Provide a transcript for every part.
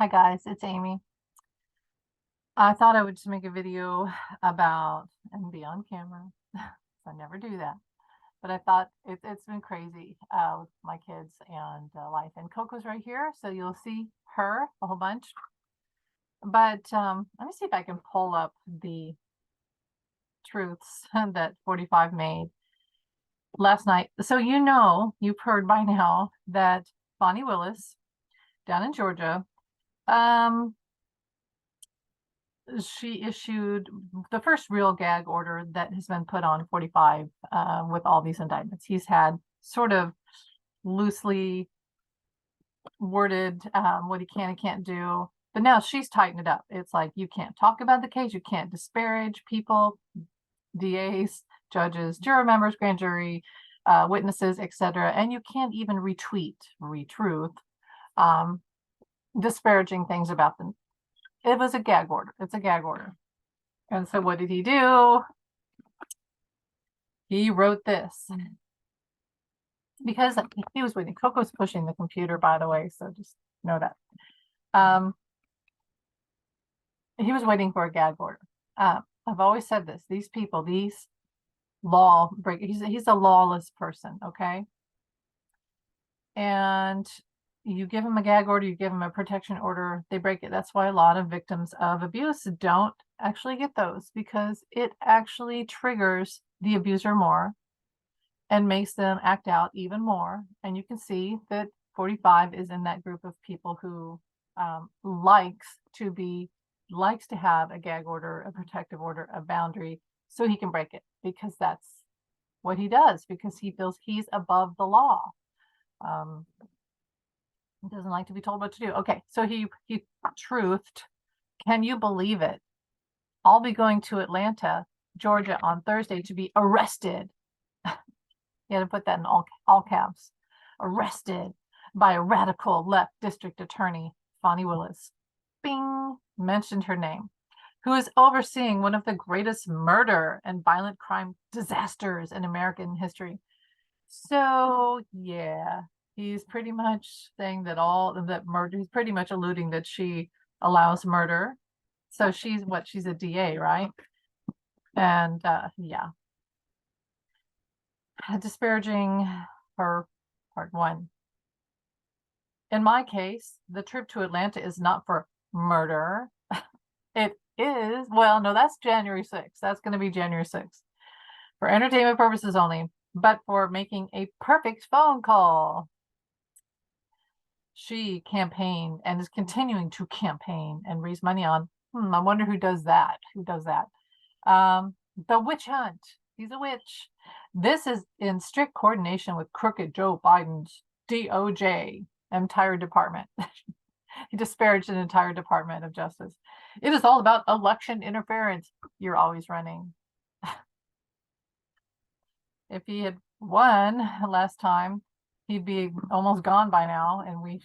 Hi guys, it's Amy. I thought I would just make a video about and be on camera. I never do that, but I thought it's been crazy with my kids and life. And Coco's right here, so you'll see her a whole bunch. But let me see if I can pull up the truths that 45 made last night. So you've heard by now that Bonnie Willis down in Georgia, she issued the first real gag order that has been put on 45 with all these indictments. He's had sort of loosely worded what he can and can't do, but now she's tightened it up. It's like you can't talk about the case, you can't disparage people, DAs, judges, juror members, grand jury, witnesses, etc., and you can't even retruth disparaging things about them. It was a gag order. It's a gag order. And so what did he do? He wrote this. Because he was waiting. Coco's pushing the computer, by the way, so just know that. He was waiting for a gag order. I've always said this. These people, these law breakers, he's a lawless person, okay? And you give them a gag order, you give them a protection order, they break it. That's why a lot of victims of abuse don't actually get those, because it actually triggers the abuser more and makes them act out even more. And you can see that 45 is in that group of people who likes to have a gag order, a protective order, a boundary, so he can break it, because that's what he does, because he feels he's above the law. He doesn't like to be told what to do. Okay, so he truthed. Can you believe it? I'll be going to Atlanta, Georgia on Thursday to be arrested. You had to put that in all caps. Arrested by a radical left district attorney, Bonnie Willis. Bing, mentioned her name, who is overseeing one of the greatest murder and violent crime disasters in American history. So yeah, he's pretty much saying that murder, he's pretty much alluding that she allows murder. So she's a DA, right? And yeah, disparaging her, part one. In my case, the trip to Atlanta is not for murder. It is, well, no, that's January 6th. That's going to be January 6th. For entertainment purposes only, but for making a perfect phone call. She campaigned and is continuing to campaign and raise money on. I wonder who does that. The witch hunt. He's a witch. This is in strict coordination with crooked Joe Biden's DOJ, entire department. He disparaged an entire Department of Justice. It is all about election interference. You're always running. If he had won last time, he'd be almost gone by now, and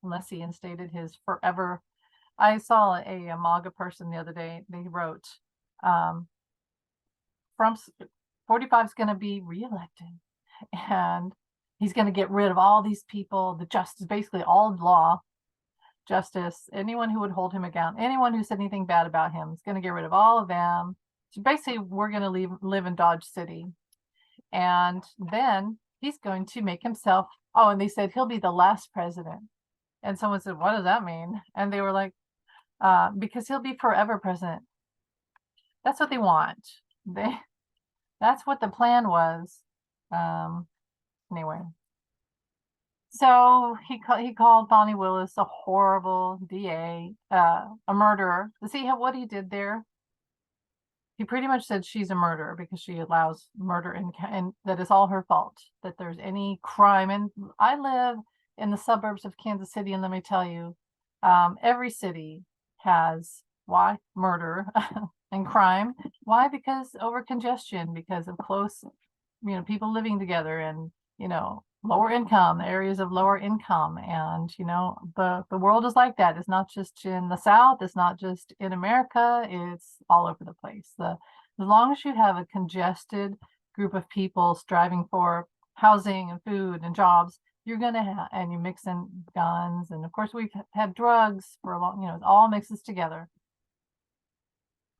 unless he instated his forever. I saw a MAGA person the other day. They wrote, Trump's 45 is going to be reelected, and he's going to get rid of all these people, the justice, basically all law, justice, anyone who would hold him accountable, anyone who said anything bad about him, he's going to get rid of all of them. So basically, we're going to live in Dodge City. And then he's going to make himself, and they said he'll be the last president. And someone said, what does that mean? And they were like, because he'll be forever president. That's what they want. That's what the plan was. Anyway. So he called Bonnie Willis a horrible DA, a murderer. See what he did there? He pretty much said she's a murderer because she allows murder, and that it's all her fault that there's any crime. And I live in the suburbs of Kansas City, and let me tell you, every city has murder and crime. Why? Because over congestion, because of close, people living together, and lower income, areas of lower income. And the world is like that. It's not just in the South, it's not just in America, it's all over the place. As long as you have a congested group of people striving for housing and food and jobs, you're gonna have, and you mix in guns, and of course we've had drugs for a long, it all mixes together.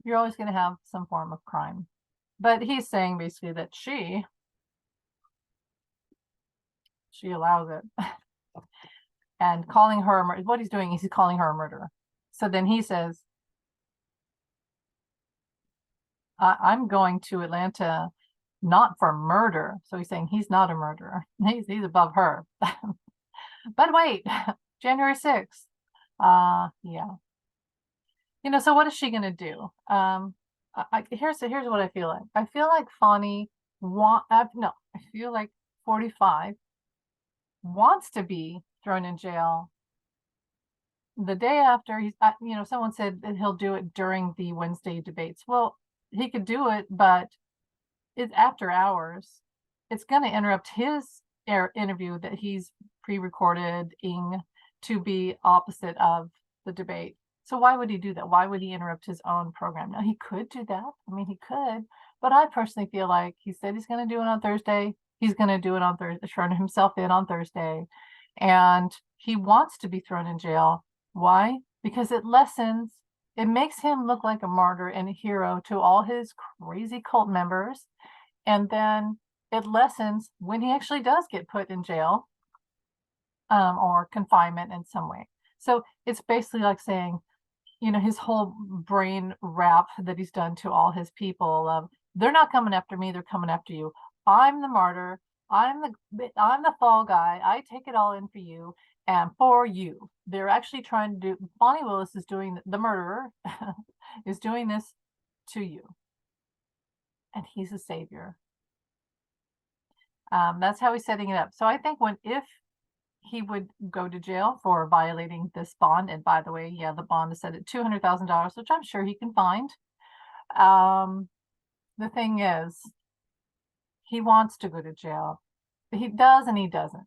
You're always gonna have some form of crime. But he's saying basically that she allows it. And calling her, what he's doing is he's calling her a murderer. So then he says, I'm going to Atlanta not for murder. So he's saying he's not a murderer. He's above her. But wait, January 6th. Yeah. So what is she gonna do? Here's what I feel like. I feel like Fonny I feel like 45 wants to be thrown in jail the day after. Someone said that he'll do it during the Wednesday debates. Well, he could do it, but it's after hours. It's going to interrupt his interview that he's pre-recording to be opposite of the debate. So why would he do that? Why would he interrupt his own program? Now, he could do that. I mean, he could, but I personally feel like he said he's going to do it on Thursday. He's going to do it on Thursday, turn himself in on Thursday. And he wants to be thrown in jail. Why? Because it makes him look like a martyr and a hero to all his crazy cult members. And then it lessens when he actually does get put in jail or confinement in some way. So it's basically like saying, his whole brain rap that he's done to all his people of, they're not coming after me, they're coming after you. I'm the martyr. I'm the fall guy. I take it all in for you and for you. They're actually trying to do, Bonnie Willis is doing, the murderer is doing this to you. And he's a savior. That's how he's setting it up. So I think if he would go to jail for violating this bond, and by the way, yeah, the bond is set at $200,000, which I'm sure he can find. The thing is, he wants to go to jail. He does and he doesn't.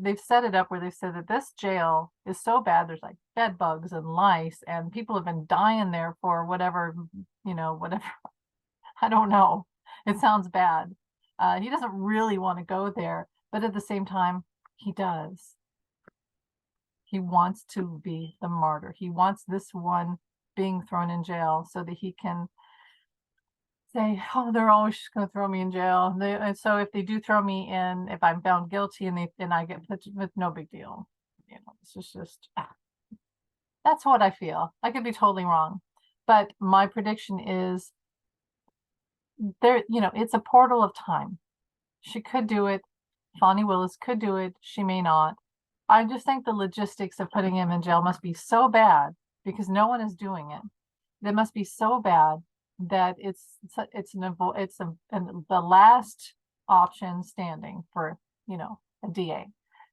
They've set it up where they've said that this jail is so bad, there's like bed bugs and lice, and people have been dying there for whatever, whatever. I don't know. It sounds bad. He doesn't really want to go there, but at the same time, he does. He wants to be the martyr. He wants this one being thrown in jail so that he can say, oh, they're always just going to throw me in jail. And so if they do throw me in, if I'm found guilty and I get put, with no big deal. This is just, that's what I feel. I could be totally wrong. But my prediction is it's a portal of time. She could do it. Fonnie Willis could do it. She may not. I just think the logistics of putting him in jail must be so bad because no one is doing it. They must be so bad that it's the last option standing for, a DA.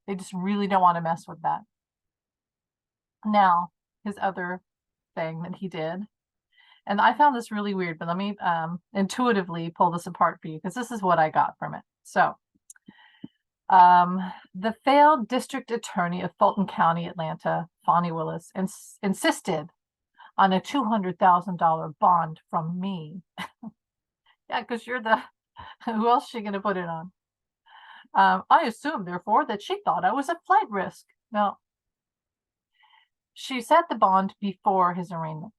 They just really don't want to mess with that. Now, his other thing that he did, and I found this really weird, but let me intuitively pull this apart for you because this is what I got from it. So, the failed district attorney of Fulton County, Atlanta, Fonnie Willis, insisted on a $200,000 bond from me. Yeah, because you're who else is she going to put it on? I assumed, therefore, that she thought I was a flight risk. Now, she set the bond before his arraignment.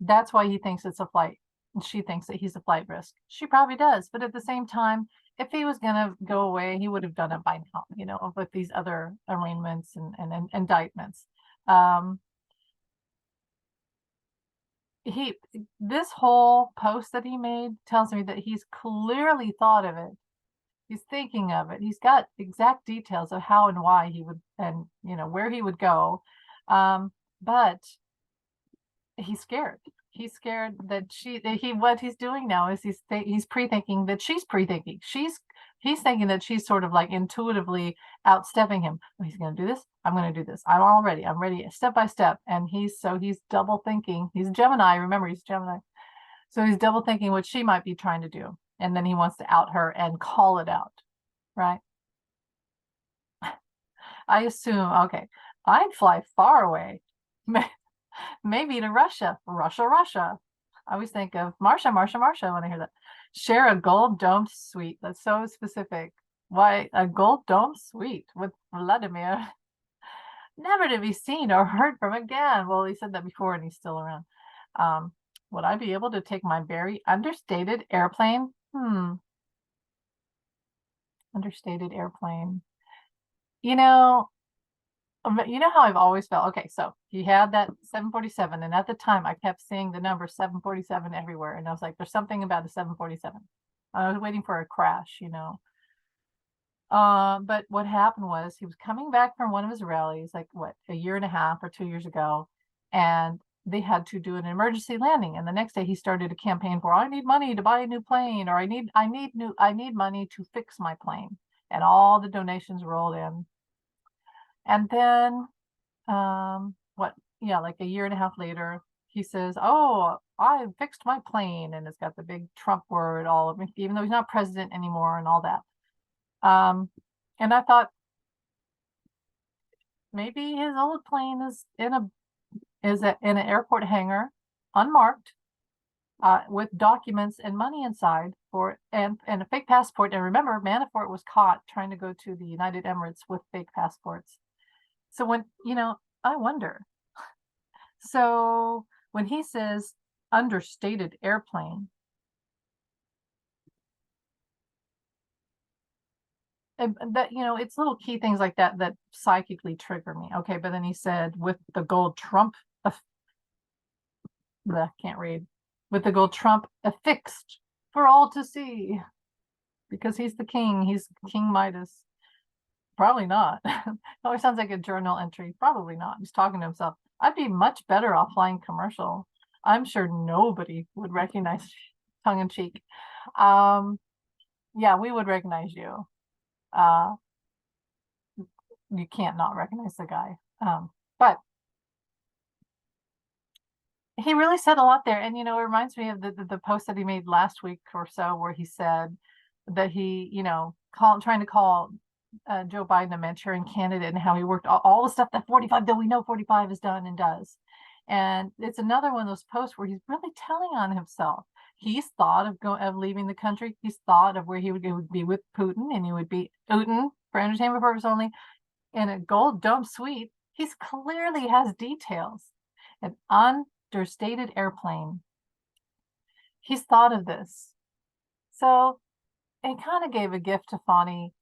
That's why he thinks it's a flight. And she thinks that he's a flight risk. She probably does. But at the same time, if he was going to go away, he would have done it by now, with these other arraignments and indictments. This whole post that he made tells me that he's clearly thought of it. He's thinking of it. He's got exact details of how and why he would, and where he would go. But he's scared. He's scared that what he's doing now is he's pre-thinking that she's pre-thinking. He's thinking that she's sort of like intuitively outstepping him. Oh, he's going to do this. I'm going to do this. I'm ready step by step. And he's double thinking. He's Gemini. Remember, he's Gemini. So he's double thinking what she might be trying to do. And then he wants to out her and call it out. Right. I assume, okay, I'd fly far away. Maybe to Russia. I always think of Marsha when I hear that. Share a gold domed suite. That's so specific. Why, a gold dome suite with Vladimir, never to be seen or heard from again. Well, he said that before and he's still around. Um, would I be able to take my very understated airplane? Understated airplane. You know, you know how I've always felt. Okay, so he had that 747, and at the time I kept seeing the number 747 everywhere, and I was like, there's something about the 747. I was waiting for a crash, you know. But what happened was he was coming back from one of his rallies, like what, a year and a half or 2 years ago, and they had to do an emergency landing. And the next day he started a campaign for, I need money to buy a new plane, or I need money to fix my plane. And all the donations rolled in. And then what, yeah, like a year and a half later, he says, oh, I fixed my plane, and it's got the big Trump word all of it, even though he's not president anymore and all that. And I thought maybe his old plane is in an airport hangar, unmarked, with documents and money inside for and a fake passport. And remember, Manafort was caught trying to go to the United Emirates with fake passports. So when, I wonder. So when he says understated airplane, that, it's little key things like that that psychically trigger me. Okay, but then he said with the gold Trump, can't read, with the gold Trump affixed for all to see, because he's the king. He's King Midas. Probably not. It always sounds like a journal entry. Probably not. He's talking to himself. I'd be much better off flying commercial. I'm sure nobody would recognize, tongue in cheek. Yeah, we would recognize you. Uh, you can't not recognize the guy. But he really said a lot there. And, it reminds me of the post that he made last week or so, where he said that he, trying to call Joe Biden a Manchurian candidate, and how he worked all the stuff that 45, that we know 45 has done and does. And it's another one of those posts where he's really telling on himself. He's thought of leaving the country. He's thought of where he would be with Putin, and he would be Putin for entertainment purpose only, in a gold dome suite. He's clearly has details. An understated airplane. He's thought of this. So it kind of gave a gift to Fani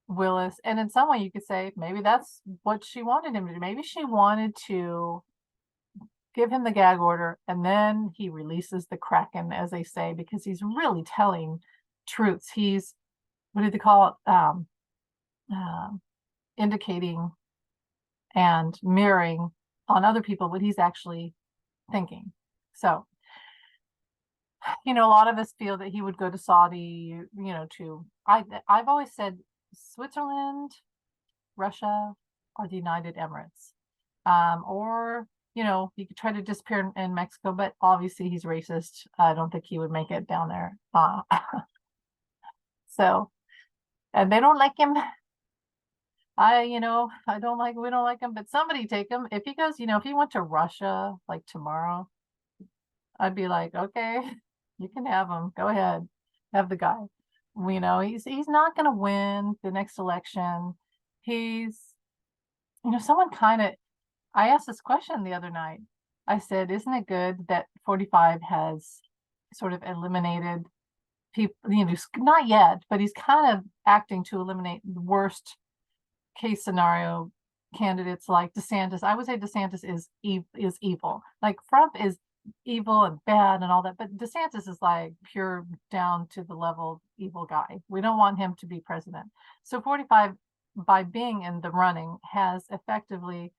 Willis. And in some way you could say maybe that's what she wanted him to do. Maybe she wanted to give him the gag order, and then he releases the Kraken, as they say, because he's really telling truths. He's, what do they call it? Indicating and mirroring on other people what he's actually thinking. So, a lot of us feel that he would go to Saudi, I've always said Switzerland, Russia, or the United Emirates. Or, he could try to disappear in Mexico, but obviously he's racist. I don't think he would make it down there. So, and they don't like him. We don't like him, but somebody take him. If he goes, if he went to Russia like tomorrow, I'd be like, okay, you can have him. Go ahead, have the guy. He's not going to win the next election. He's, someone kind of, I asked this question the other night. I said, isn't it good that 45 has sort of eliminated people, not yet, but he's kind of acting to eliminate the worst case scenario candidates like DeSantis. I would say DeSantis is evil. Like Trump is evil and bad and all that, but DeSantis is like pure down to the level evil guy. We don't want him to be president. So 45, by being in the running, has effectively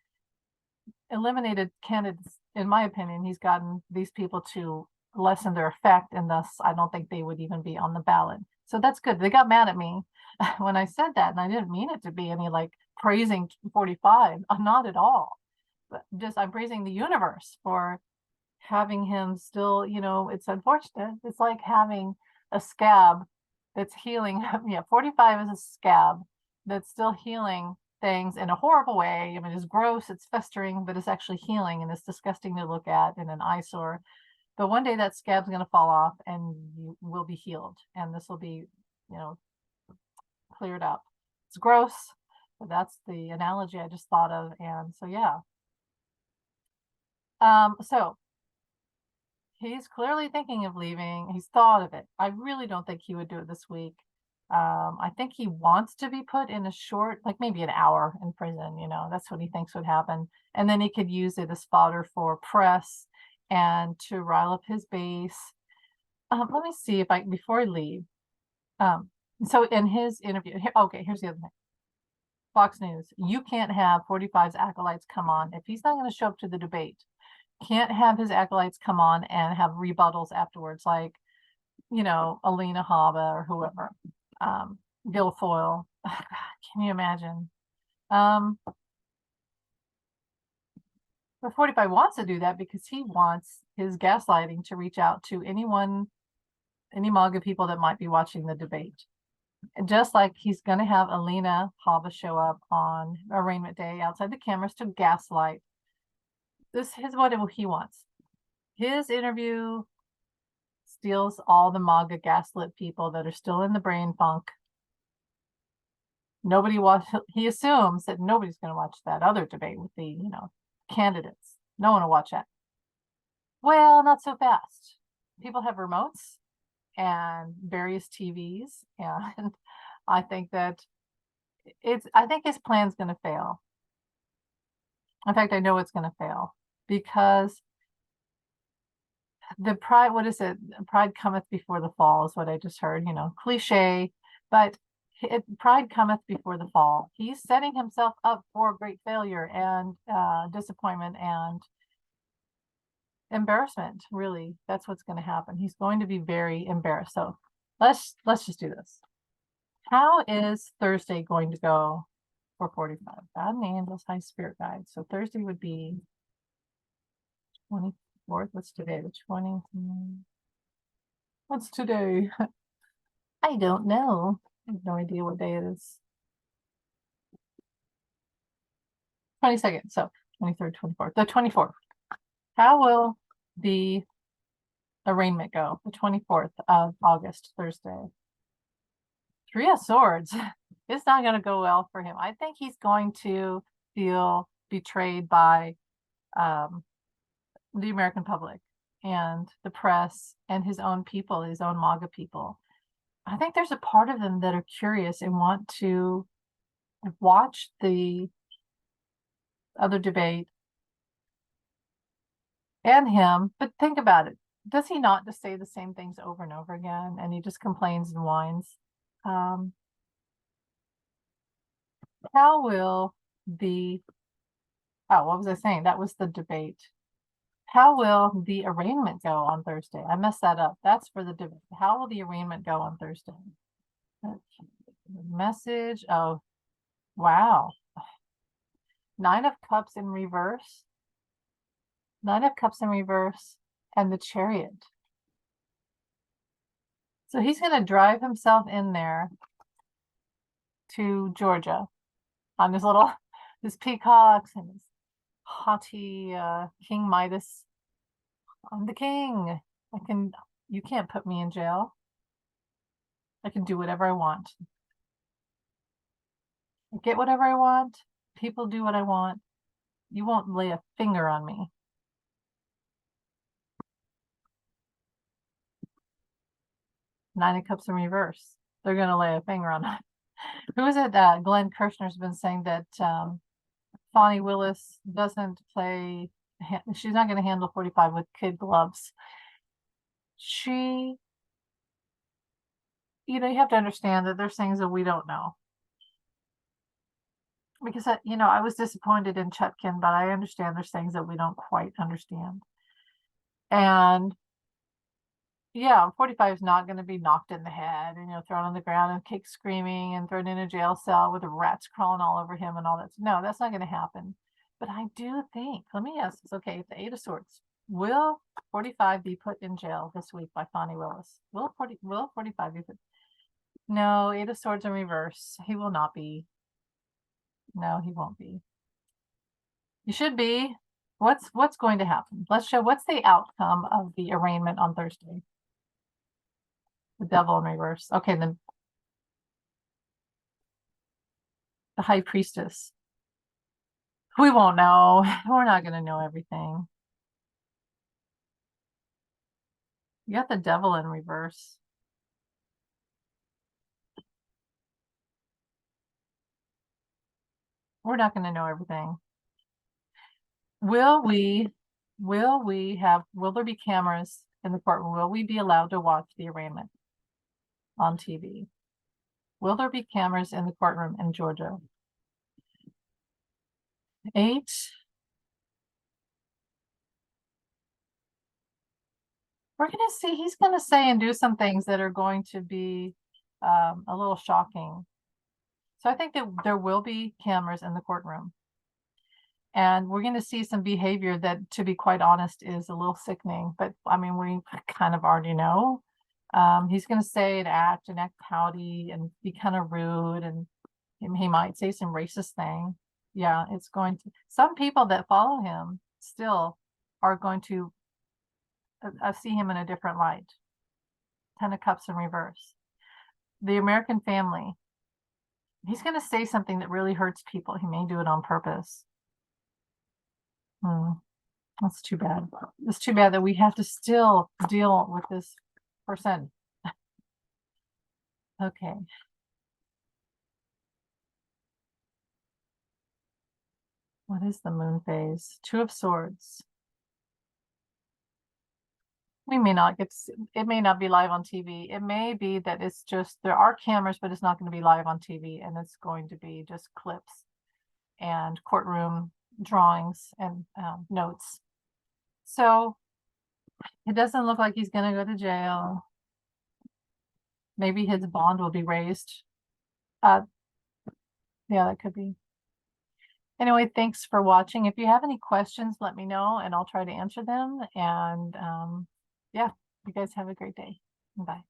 eliminated candidates. In my opinion, he's gotten these people to lessen their effect, and thus I don't think they would even be on the ballot. So that's good. They got mad at me when I said that, and I didn't mean it to be any like praising 45. Not at all. But just I'm praising the universe for having him still, it's unfortunate. It's like having a scab that's healing. Yeah, 45 is a scab that's still healing things in a horrible way. I mean, it's gross, it's festering, but it's actually healing, and it's disgusting to look at in an eyesore. But one day that scab's going to fall off and you will be healed. And this will be, cleared up. It's gross, but that's the analogy I just thought of. And so, yeah. So he's clearly thinking of leaving. He's thought of it. I really don't think he would do it this week. I think he wants to be put in a short, like maybe an hour in prison, that's what he thinks would happen. And then he could use it as fodder for press and to rile up his base. Let me see if before I leave. So in his interview, here's the other thing. Fox News, you can't have 45's acolytes come on if he's not going to show up to the debate. Can't have his acolytes come on and have rebuttals afterwards, like, Alina Habba or whoever, Guilfoyle. Can you imagine? But 45 wants to do that because he wants his gaslighting to reach out to any MAGA people that might be watching the debate. And just like he's going to have Alina Habba show up on arraignment day outside the cameras to gaslight. This is what he wants. His interview steals all the MAGA gaslit people that are still in the brain funk. He assumes that nobody's going to watch that other debate with the, candidates. No one will watch that. Well, not so fast. People have remotes and various TVs, and I think his plan's going to fail. In fact, I know it's going to fail because the pride, what is it? Pride cometh before the fall is what I just heard, cliche, but pride cometh before the fall. He's setting himself up for great failure and disappointment and embarrassment. Really, that's what's going to happen. He's going to be very embarrassed. So let's just do this. How is Thursday going to go for 45? God and the Angels High Spirit Guide. So Thursday would be 24th. What's today? The 20th. What's today? I don't know. I have no idea what day it is. 22nd. So 23rd, 24th. The 24th. How will the arraignment go? The 24th of August, Thursday. Three of Swords. It's not going to go well for him. I think he's going to feel betrayed by the American public and the press and his own people, his own MAGA people. I think there's a part of them that are curious and want to watch the other debate and him. But think about it. Does he not just say the same things over and over again? And he just complains and whines. How will what was I saying? That was the debate. How will the arraignment go on Thursday? I messed that up. That's for the debate. How will the arraignment go on Thursday? Message. Oh, wow. 9 of Cups in reverse. 9 of Cups in reverse and the Chariot. So he's going to drive himself in there to Georgia on his peacocks and his haughty King Midas. I'm the king. You can't put me in jail. I can do whatever I want. I get whatever I want. People do what I want. You won't lay a finger on me. Nine of Cups in reverse. They're going to lay a finger on that. Who is it? Glenn Kirshner's been saying that Fani Willis doesn't play. She's not going to handle 45 with kid gloves. You have to understand that there's things that we don't know. Because, I was disappointed in Chutkin, but I understand there's things that we don't quite understand. And yeah, 45 is not going to be knocked in the head and, thrown on the ground and kicked screaming and thrown in a jail cell with the rats crawling all over him and all that. No, that's not going to happen. But I do think, let me ask this, okay, the 8 of Swords, will 45 be put in jail this week by Fani Willis? Will 45 be put? No, 8 of Swords in reverse. He will not be. No, he won't be. He should be. What's going to happen? Let's show what's the outcome of the arraignment on Thursday. The Devil in reverse. Okay, then the high priestess. We won't know. We're not going to know everything. You got the devil in reverse. We're not going to know everything. Will there be cameras in the courtroom? Will we be allowed to watch the arraignment on TV? Will there be cameras in the courtroom in Georgia? 8. We're going to see, he's going to say and do some things that are going to be a little shocking. So I think that there will be cameras in the courtroom. And we're going to see some behavior that, to be quite honest, is a little sickening. But I mean, we kind of already know. He's going to say and act pouty and be kind of rude. And he might say some racist thing. Yeah, it's going to. Some people that follow him still are going to see him in a different light. 10 of Cups in reverse. The American family. He's going to say something that really hurts people. He may do it on purpose. That's too bad. It's too bad that we have to still deal with this person. Okay. What is the moon phase? 2 of Swords. We may not get to, it may not be live on TV. It may be that it's just, there are cameras, but it's not going to be live on TV, and it's going to be just clips and courtroom drawings and notes. So it doesn't look like he's going to go to jail. Maybe his bond will be raised. Yeah, that could be. Anyway, thanks for watching. If you have any questions, let me know and I'll try to answer them. And yeah, you guys have a great day. Bye.